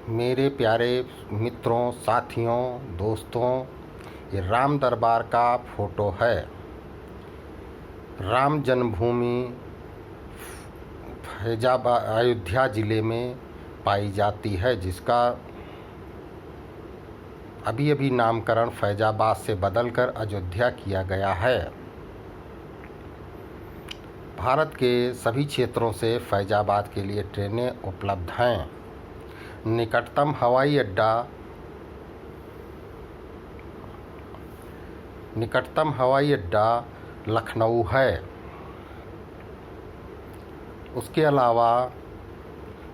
मेरे प्यारे मित्रों, साथियों, दोस्तों, ये राम दरबार का फ़ोटो है। राम जन्मभूमि फैजाबाद अयोध्या ज़िले में पाई जाती है, जिसका अभी अभी नामकरण फैजाबाद से बदलकर अयोध्या किया गया है। भारत के सभी क्षेत्रों से फैजाबाद के लिए ट्रेनें उपलब्ध हैं। निकटतम हवाई अड्डा लखनऊ है। उसके अलावा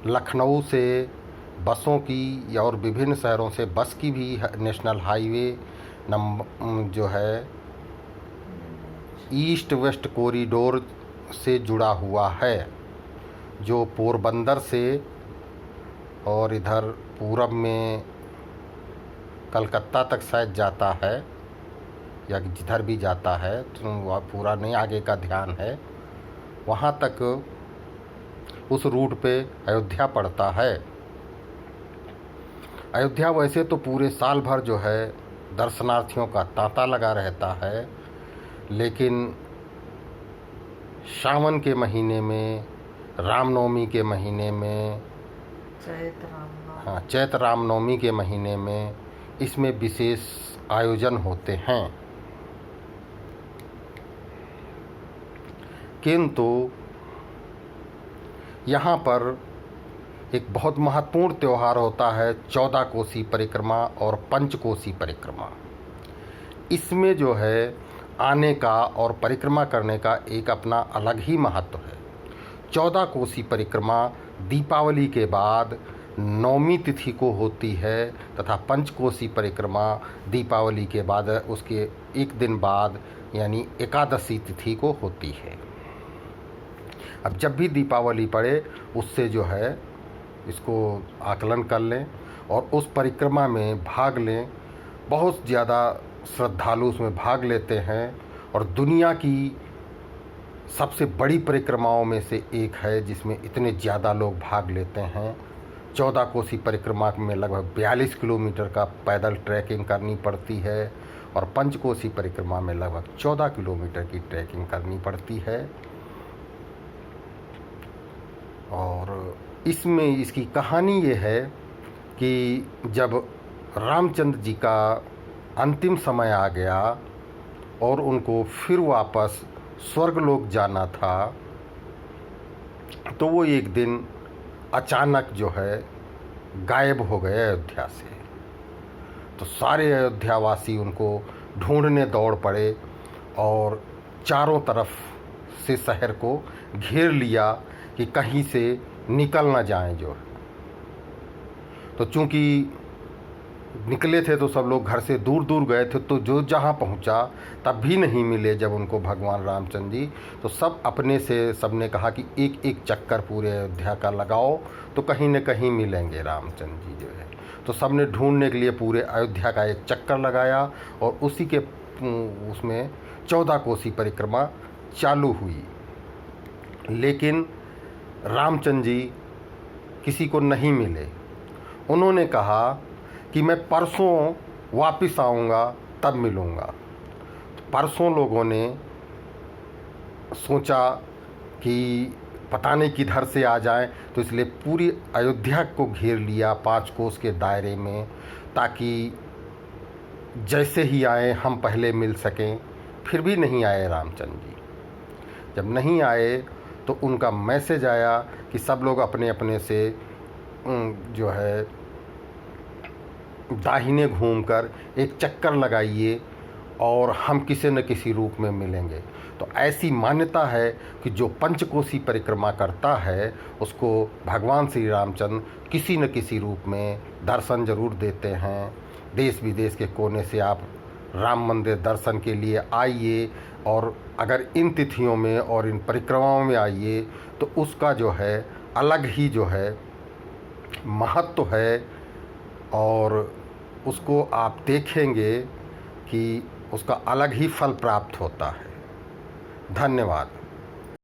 लखनऊ से बसों की और विभिन्न शहरों से बस की भी नेशनल हाईवे जो है ईस्ट वेस्ट कॉरिडोर से जुड़ा हुआ है, जो पोरबंदर से और इधर पूरब में कलकत्ता तक शायद जाता है, या जिधर भी जाता है तो वह पूरा नहीं आगे का ध्यान है। वहाँ तक उस रूट पे अयोध्या पड़ता है। अयोध्या वैसे तो पूरे साल भर जो है दर्शनार्थियों का तांता लगा रहता है, लेकिन सावन के महीने में, रामनवमी के महीने में, चैत रामनवमी के महीने में इसमें विशेष आयोजन होते हैं। किंतु यहाँ पर एक बहुत महत्वपूर्ण त्यौहार होता है, 14 कोसी परिक्रमा और पंचकोसी परिक्रमा। इसमें जो है आने का और परिक्रमा करने का एक अपना अलग ही महत्व है। 14 कोसी परिक्रमा दीपावली के बाद नवमी तिथि को होती है, तथा पंचकोसी परिक्रमा दीपावली के बाद उसके एक दिन बाद यानी एकादशी तिथि को होती है। अब जब भी दीपावली पड़े उससे जो है इसको आकलन कर लें और उस परिक्रमा में भाग लें। बहुत ज़्यादा श्रद्धालु उसमें भाग लेते हैं और दुनिया की सबसे बड़ी परिक्रमाओं में से एक है जिसमें इतने ज़्यादा लोग भाग लेते हैं। 14 कोसी परिक्रमा में लगभग 42 किलोमीटर का पैदल ट्रैकिंग करनी पड़ती है और पंचकोसी परिक्रमा में लगभग 14 किलोमीटर की ट्रैकिंग करनी पड़ती है। और इसमें इसकी कहानी ये है कि जब रामचंद्र जी का अंतिम समय आ गया और उनको फिर वापस स्वर्गलोक जाना था, तो वो एक दिन अचानक जो है गायब हो गए अयोध्या से। तो सारे अयोध्यावासी उनको ढूंढने दौड़ पड़े और चारों तरफ से शहर को घेर लिया कि कहीं से निकल ना जाएं जो। तो चूंकि निकले थे तो सब लोग घर से दूर दूर गए थे, तो जो जहाँ पहुँचा तब भी नहीं मिले। जब उनको भगवान रामचंद्र जी, तो सब अपने से सबने कहा कि एक एक चक्कर पूरे अयोध्या का लगाओ तो कहीं न कहीं मिलेंगे रामचंद्र जी जो है। तो सबने ढूंढने के लिए पूरे अयोध्या का एक चक्कर लगाया और उसी के उसमें 14 कोसी परिक्रमा चालू हुई। लेकिन रामचंद्र जी किसी को नहीं मिले। उन्होंने कहा कि मैं परसों वापस आऊँगा तब मिलूँगा। परसों लोगों ने सोचा कि पता नहीं किधर से आ जाएं, तो इसलिए पूरी अयोध्या को घेर लिया 5 कोस के दायरे में, ताकि जैसे ही आए हम पहले मिल सकें। फिर भी नहीं आए रामचंद्र जी। जब नहीं आए तो उनका मैसेज आया कि सब लोग अपने अपने से जो है दाहिने घूमकर एक चक्कर लगाइए और हम किसी न किसी रूप में मिलेंगे। तो ऐसी मान्यता है कि जो पंचकोसी परिक्रमा करता है उसको भगवान श्री रामचंद्र किसी न किसी रूप में दर्शन जरूर देते हैं। देश विदेश के कोने से आप राम मंदिर दर्शन के लिए आइए, और अगर इन तिथियों में और इन परिक्रमाओं में आइए तो उसका जो है अलग ही जो है महत्व है, और उसको आप देखेंगे कि उसका अलग ही फल प्राप्त होता है। धन्यवाद।